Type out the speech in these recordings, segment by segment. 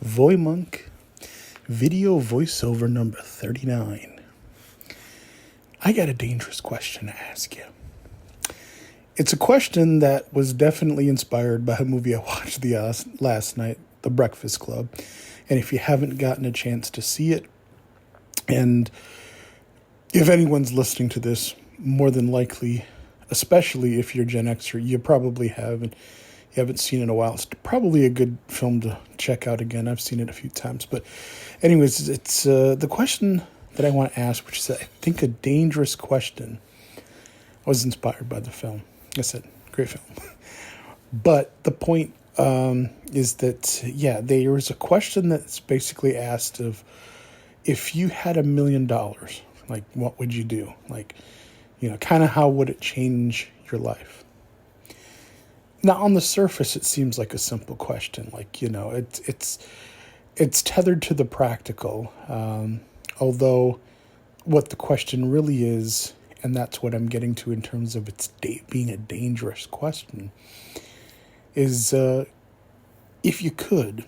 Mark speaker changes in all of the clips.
Speaker 1: VoyMonk video voiceover number 39. I got a dangerous question to ask you. It's a question that was definitely inspired by a movie I watched last night, The Breakfast Club. And if you haven't gotten a chance to see it, and if anyone's listening to this, more than likely, especially if you're Gen Xer, you probably have, and you haven't seen it in a while. It's probably a good film to check out again. I've seen it a few times. But anyways, it's the question that I want to ask, which is, I think, a dangerous question. I was inspired by the film. Like I said, great film. But the point is that, there was a question that's basically asked of, if you had $1 million, like, what would you do? Like, kind of how would it change your life? Now, on the surface, it seems like a simple question. Like, it's tethered to the practical. Although what the question really is, and that's what I'm getting to in terms of its being a dangerous question, is if you could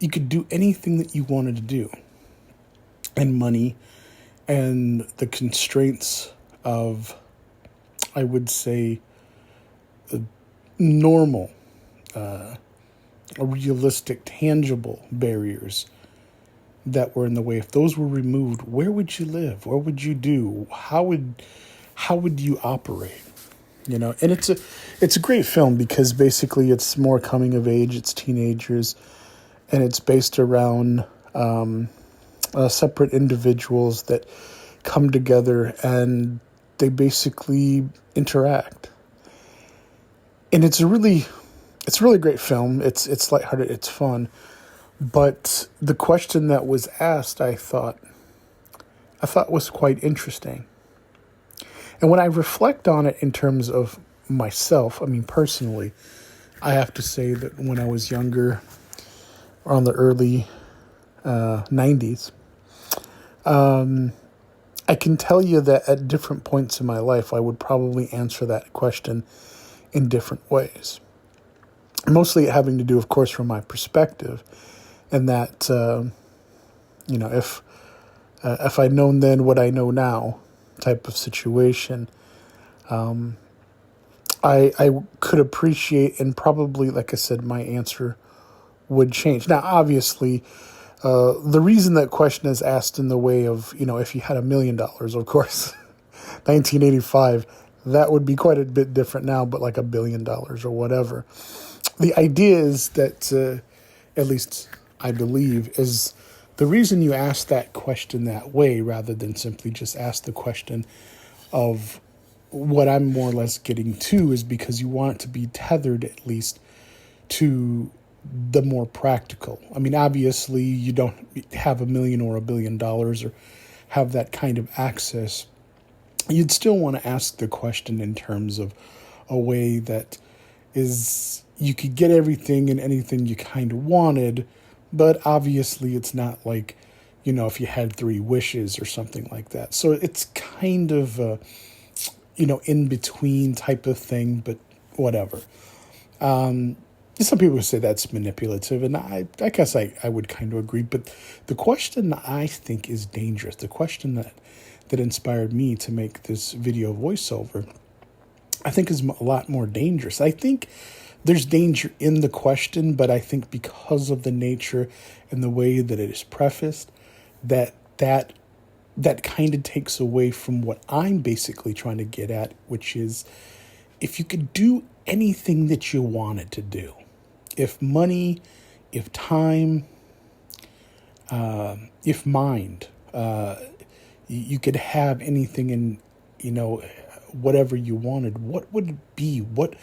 Speaker 1: do anything that you wanted to do, and money and the constraints of, I would say, normal, realistic, tangible barriers that were in the way. If those were removed, where would you live? What would you do? How would you operate? And it's a great film because basically it's more coming of age. It's teenagers, and it's based around separate individuals that come together and they basically interact. And it's a really great film. It's lighthearted. It's fun. But the question that was asked, I thought was quite interesting. And when I reflect on it in terms of myself, I mean, personally, I have to say that when I was younger, around the early 90s, I can tell you that at different points in my life, I would probably answer that question in different ways. Mostly having to do, of course, from my perspective, and that, if I'd known then what I know now type of situation, I could appreciate, and probably, like I said, my answer would change. Now, obviously, the reason that question is asked in the way of, if you had $1 million, of course, 1985, that would be quite a bit different now, but like $1 billion or whatever. The idea is that, at least I believe, is the reason you ask that question that way rather than simply just ask the question of what I'm more or less getting to is because you want it to be tethered at least to the more practical. I mean, obviously, you don't have $1 million or $1 billion or have that kind of access. You'd still want to ask the question in terms of a way that is, you could get everything and anything you kind of wanted, but obviously it's not like, if you had 3 wishes or something like that. So it's kind of a, in between type of thing, but whatever. Some people say that's manipulative, and I guess I would kind of agree. But the question that I think is dangerous, the question that inspired me to make this video voiceover, I think is a lot more dangerous. I think there's danger in the question, but I think because of the nature and the way that it is prefaced, that kind of takes away from what I'm basically trying to get at, which is, if you could do anything that you wanted to do, if money, if time, if mind, you could have anything in, whatever you wanted, what would it be? What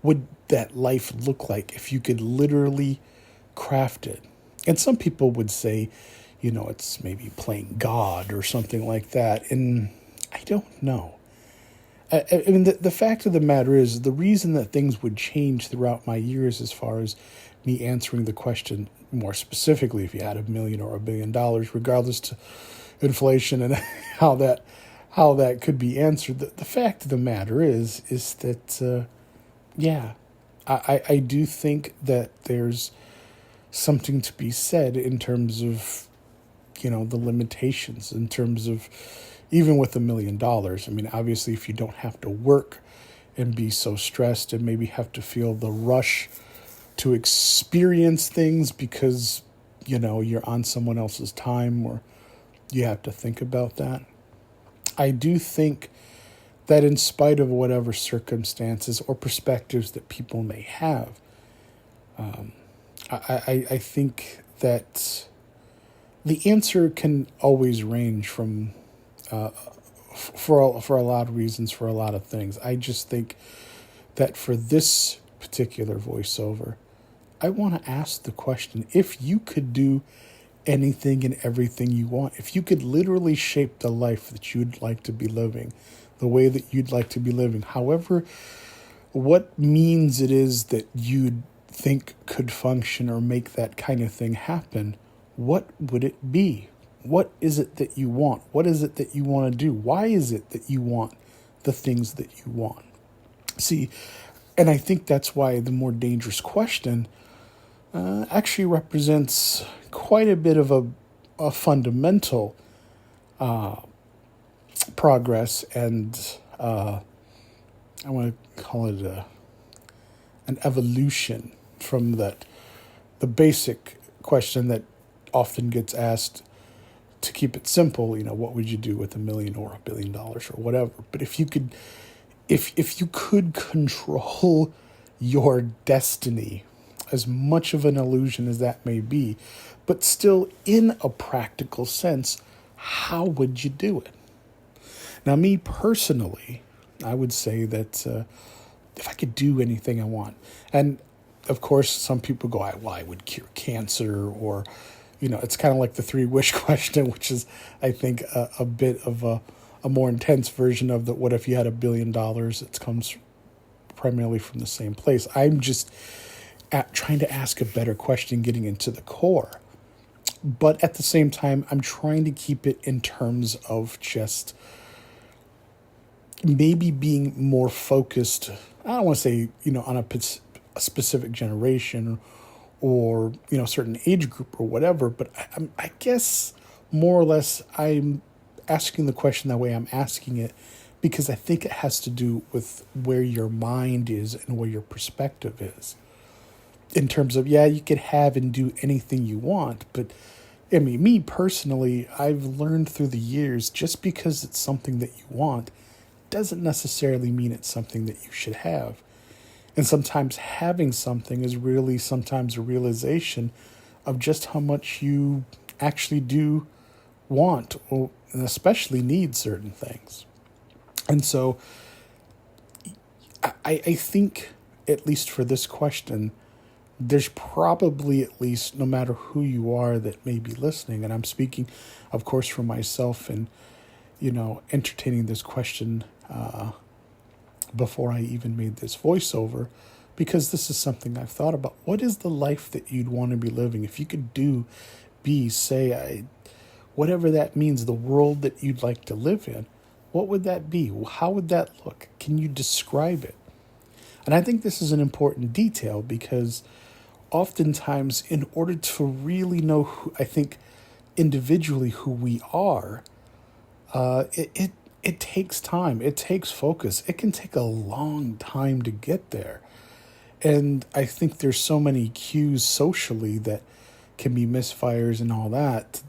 Speaker 1: would that life look like if you could literally craft it? And some people would say, it's maybe playing God or something like that. And I don't know. I mean, the fact of the matter is, the reason that things would change throughout my years as far as me answering the question more specifically, if you had $1 million or $1 billion, regardless to inflation and how that could be answered. The fact of the matter is that, I do think that there's something to be said in terms of, the limitations, in terms of even with $1 million. I mean, obviously, if you don't have to work and be so stressed and maybe have to feel the rush to experience things because, you're on someone else's time or you have to think about that. I do think that in spite of whatever circumstances or perspectives that people may have, I think that the answer can always range from, for a lot of reasons, for a lot of things. I just think that for this particular voiceover, I want to ask the question, if you could do anything and everything you want, if you could literally shape the life that you'd like to be living, the way that you'd like to be living, however, what means it is that you'd think could function or make that kind of thing happen, what would it be? What is it that you want? What is it that you want to do? Why is it that you want the things that you want? See, and I think that's why the more dangerous question actually represents quite a bit of a fundamental progress, and I want to call it an evolution from the basic question that often gets asked. To keep it simple, what would you do with $1 million or $1 billion or whatever? But if you could, if you could control your destiny, as much of an illusion as that may be, but still in a practical sense, how would you do it? Now, me personally, I would say that if I could do anything I want, and of course, some people go, well, I would cure cancer, or it's kind of like the 3-wish question, which is, I think, a bit of a more intense version of the what if you had $1 billion. It comes primarily from the same place. I'm just trying to ask a better question, getting into the core. But at the same time, I'm trying to keep it in terms of just maybe being more focused. I don't want to say, on a specific generation or, certain age group or whatever, but I guess more or less I'm asking the question that way I'm asking it because I think it has to do with where your mind is and where your perspective is. In terms of, you could have and do anything you want, but I mean, me personally, I've learned through the years, just because it's something that you want doesn't necessarily mean it's something that you should have. And sometimes having something is really sometimes a realization of just how much you actually do want, or, and especially need certain things. And so I think, at least for this question, there's probably, at least, no matter who you are that may be listening, and I'm speaking, of course, for myself and, entertaining this question before I even made this voiceover, because this is something I've thought about. What is the life that you'd want to be living? If you could say, whatever that means, the world that you'd like to live in, what would that be? How would that look? Can you describe it? And I think this is an important detail because oftentimes, in order to really know who, I think, individually who we are, it takes time. It takes focus. It can take a long time to get there. And I think there's so many cues socially that can be misfires and all that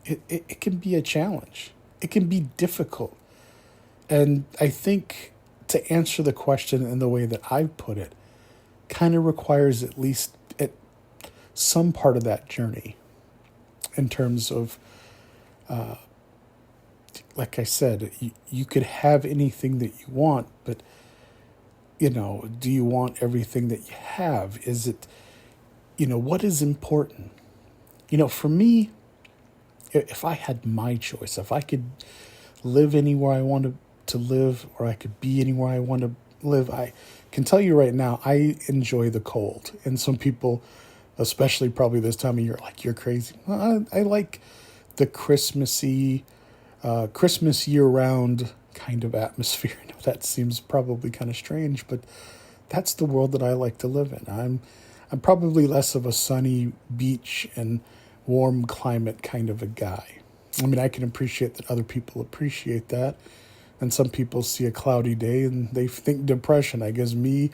Speaker 1: it can be a challenge. It can be difficult. And I think to answer the question in the way that I've put it kind of requires at least some part of that journey in terms of, like I said, you could have anything that you want, but, do you want everything that you have? Is it, what is important? For me, if I had my choice, if I could live anywhere I wanted to live, or I could be anywhere I want to live, I can tell you right now, I enjoy the cold. And some people, especially probably this time of year, like, you're crazy. Well, I like the Christmassy, Christmas year-round kind of atmosphere. That seems probably kind of strange, but that's the world that I like to live in. I'm probably less of a sunny beach and warm climate kind of a guy. I mean, I can appreciate that other people appreciate that. And some people see a cloudy day and they think depression. I guess me,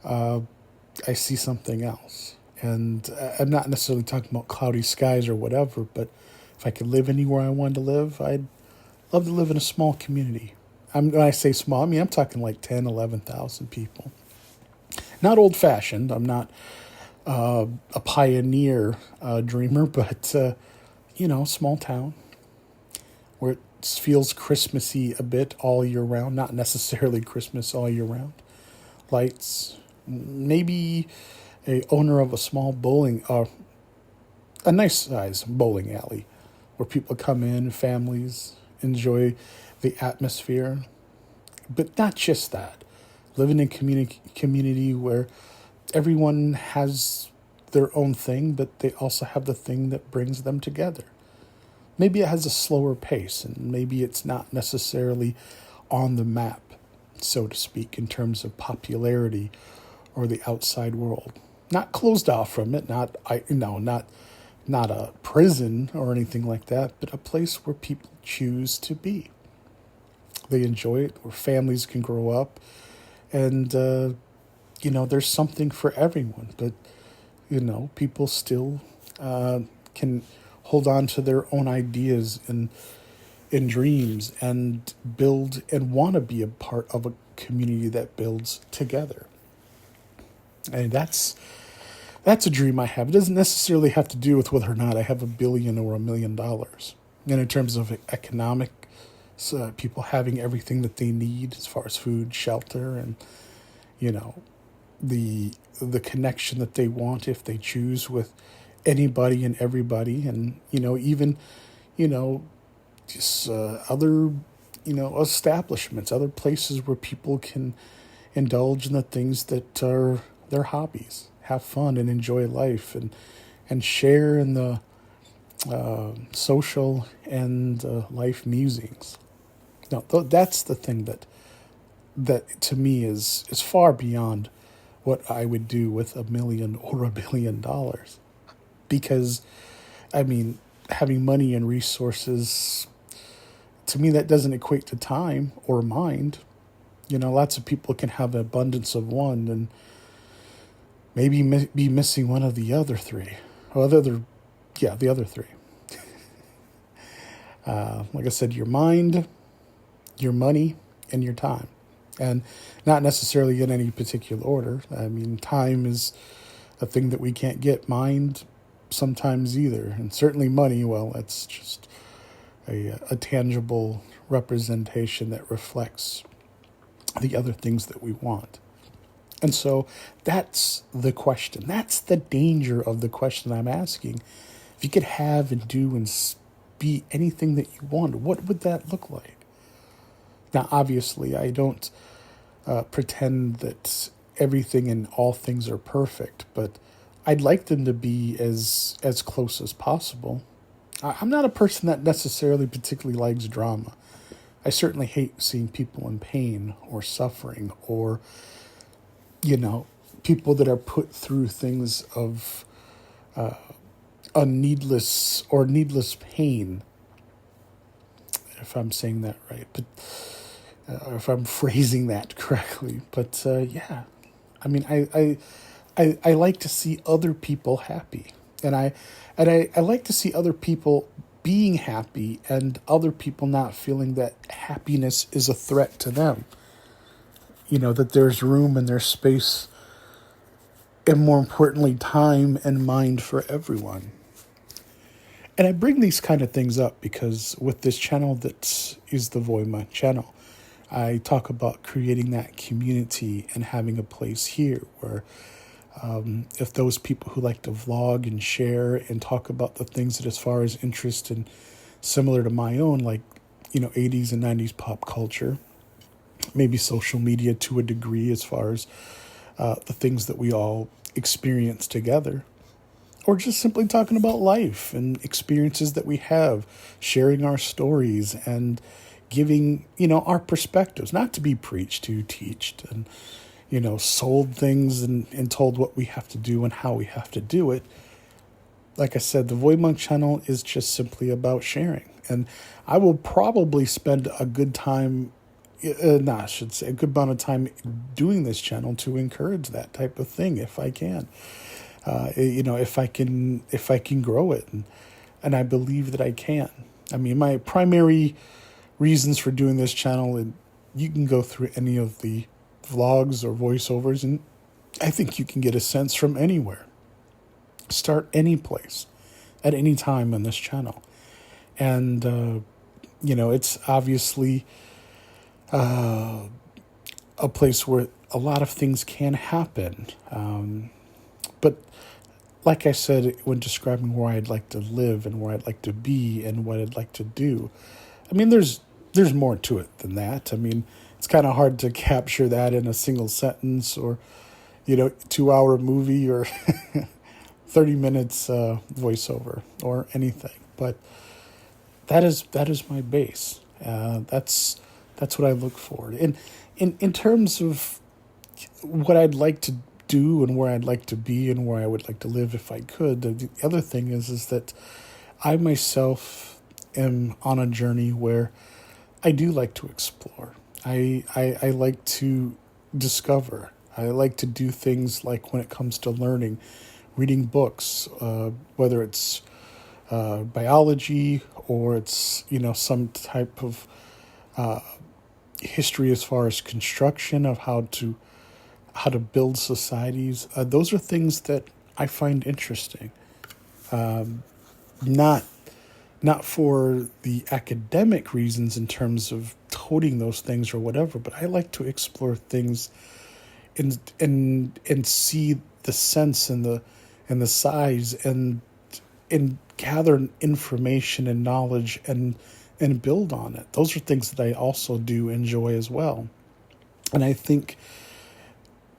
Speaker 1: I see something else. And I'm not necessarily talking about cloudy skies or whatever, but if I could live anywhere I wanted to live, I'd love to live in a small community. When I say small, I mean, I'm talking like 10, 11,000 people. Not old-fashioned. I'm not a pioneer dreamer, but, small town where it feels Christmassy a bit all year round. Not necessarily Christmas all year round. Lights, maybe a owner of a small a nice size bowling alley where people come in, families, enjoy the atmosphere. But not just that. Living in a community where everyone has their own thing, but they also have the thing that brings them together. Maybe it has a slower pace, and maybe it's not necessarily on the map, so to speak, in terms of popularity or the outside world. Not closed off from it, not a prison or anything like that, but a place where people choose to be. They enjoy it, where families can grow up, and there's something for everyone. But people still can hold on to their own ideas and dreams and build and want to be a part of a community that builds together. And that's a dream I have. It doesn't necessarily have to do with whether or not I have $1 billion or $1 million. And in terms of economic, people having everything that they need as far as food, shelter, and the connection that they want if they choose with anybody and everybody, and even just other establishments, other places where people can indulge in the things that are their hobbies, have fun and enjoy life, and share in the social and life musings. Now, that's the thing that to me is far beyond what I would do with $1 million or $1 billion. Because, I mean, having money and resources, to me, that doesn't equate to time or mind. Lots of people can have an abundance of one and maybe be missing one of the other three. Or the other three. Like I said, your mind, your money, and your time. And not necessarily in any particular order. I mean, time is a thing that we can't get. Mind, sometimes either. And certainly money, well, that's just a tangible representation that reflects the other things that we want. And so that's the question. That's the danger of the question I'm asking. If you could have and do and be anything that you want, what would that look like? Now, obviously, I don't pretend that everything and all things are perfect, but I'd like them to be as close as possible. I'm not a person that necessarily particularly likes drama. I certainly hate seeing people in pain or suffering or, people that are put through things of needless pain, if I'm saying that right, but if I'm phrasing that correctly. But yeah, I mean, I like to see other people happy, and I like to see other people being happy and other people not feeling that happiness is a threat to them. That there's room and there's space, and more importantly, time and mind for everyone. And I bring these kind of things up because with this channel that is the VoyMonk channel, I talk about creating that community and having a place here where if those people who like to vlog and share and talk about the things that as far as interest and similar to my own, like, 80s and 90s pop culture, maybe social media to a degree as far as the things that we all experience together, or just simply talking about life and experiences that we have, sharing our stories and giving, our perspectives, not to be preached to, teached, and, sold things and told what we have to do and how we have to do it. Like I said, the VoyMonk channel is just simply about sharing. And I will probably spend a good time, I should say, a good amount of time doing this channel to encourage that type of thing if I can. If I can grow it. And I believe that I can. I mean, my primary reasons for doing this channel, and you can go through any of the vlogs or voiceovers, and I think you can get a sense from anywhere. Start any place at any time on this channel. And, it's obviously a place where a lot of things can happen. But like I said, when describing where I'd like to live and where I'd like to be and what I'd like to do, I mean, there's more to it than that. I mean, it's kind of hard to capture that in a single sentence or, 2-hour movie or 30 minutes voiceover or anything. But that is my base. That's what I look for. And in terms of what I'd like to do and where I'd like to be and where I would like to live if I could, the other thing is that I myself am on a journey where I do like to explore. I like to discover. I like to do things like when it comes to learning, reading books, whether it's biology or it's, some type of history as far as construction of how to build societies. Those are things that I find interesting. Not for the academic reasons in terms of toting those things or whatever, but I like to explore things and see the sense and the size and gather information and knowledge and build on it. Those are things that I also do enjoy as well. And I think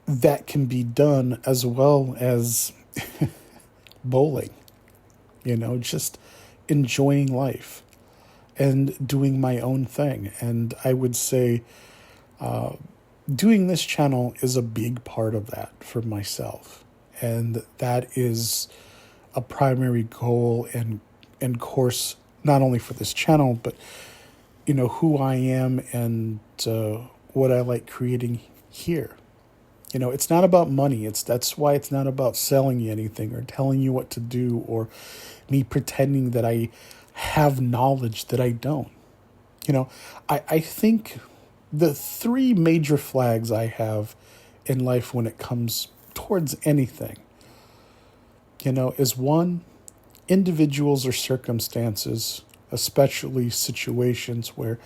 Speaker 1: that can be done as well as bowling, just enjoying life and doing my own thing. And I would say doing this channel is a big part of that for myself. And that is a primary goal and course, not only for this channel, but, who I am and what I like creating here. It's not about money. That's why it's not about selling you anything or telling you what to do or me pretending that I have knowledge that I don't. I think the 3 major flags I have in life when it comes towards anything, is 1, individuals or circumstances, especially situations where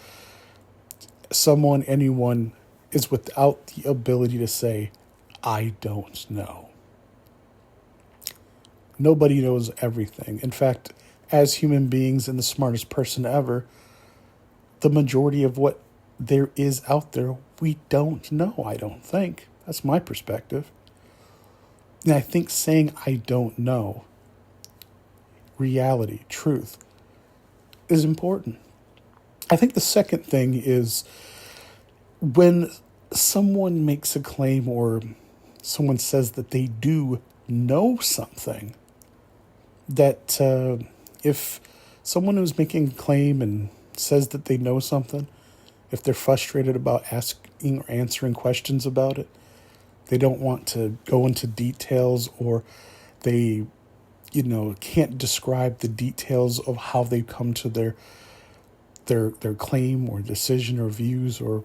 Speaker 1: anyone is without the ability to say, I don't know. Nobody knows everything. In fact, as human beings and the smartest person ever, the majority of what there is out there, we don't know, I don't think. That's my perspective. And I think saying I don't know, reality, truth, is important. I think the second thing is when someone makes a claim or someone says that they do know something, that if someone who's making a claim and says that they know something, if they're frustrated about asking or answering questions about it, they don't want to go into details or they, can't describe the details of how they come to their claim or decision or views, or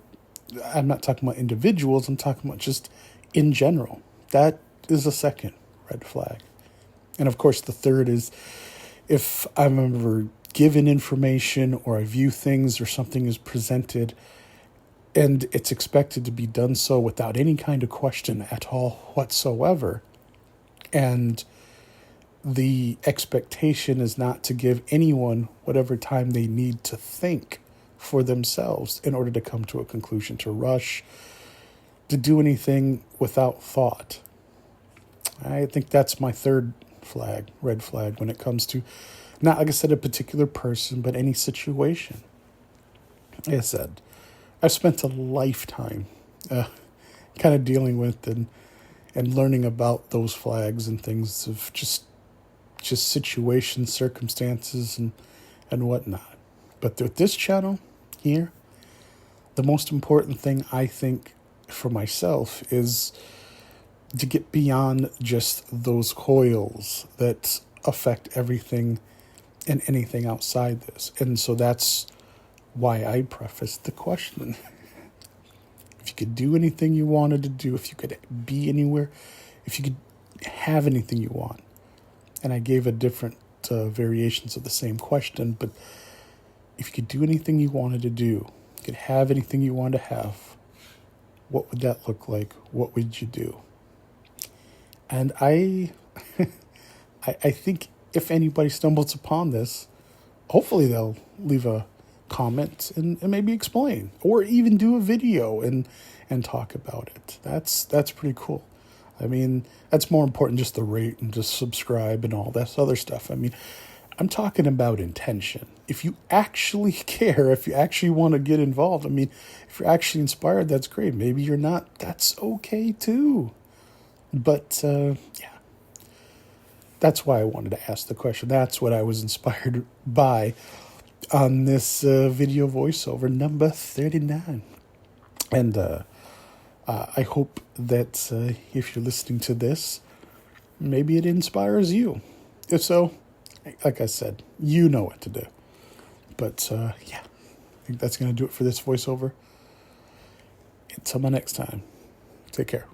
Speaker 1: I'm not talking about individuals, I'm talking about just in general. That is a second red flag. And of course, the third is if I'm ever given information or I view things or something is presented and it's expected to be done so without any kind of question at all whatsoever, and the expectation is not to give anyone whatever time they need to think for themselves in order to come to a conclusion, to rush, to do anything without thought. I think that's my third red flag, when it comes to, not like I said, a particular person, but any situation. Like I said, I've spent a lifetime kind of dealing with and learning about those flags and things of just situations, circumstances, and whatnot. But with this channel here, the most important thing I think for myself is to get beyond just those coils that affect everything and anything outside this. And so that's why I prefaced the question. If you could do anything you wanted to do, if you could be anywhere, if you could have anything you want. And I gave a different variations of the same question, but if you could do anything you wanted to do, you could have anything you wanted to have, what would that look like? What would you do? And I think if anybody stumbles upon this, hopefully they'll leave a comment and maybe explain, or even do a video and talk about it. That's pretty cool. I mean, that's more important just the rate and just subscribe and all that other stuff. I mean, I'm talking about intention. If you actually care, if you actually want to get involved, I mean, if you're actually inspired, that's great. Maybe you're not. That's okay too. But yeah, that's why I wanted to ask the question. That's what I was inspired by on this video voiceover number 39. And I hope that if you're listening to this, maybe it inspires you. If so, like I said, you know what to do. But yeah, I think that's going to do it for this voiceover. Until my next time, take care.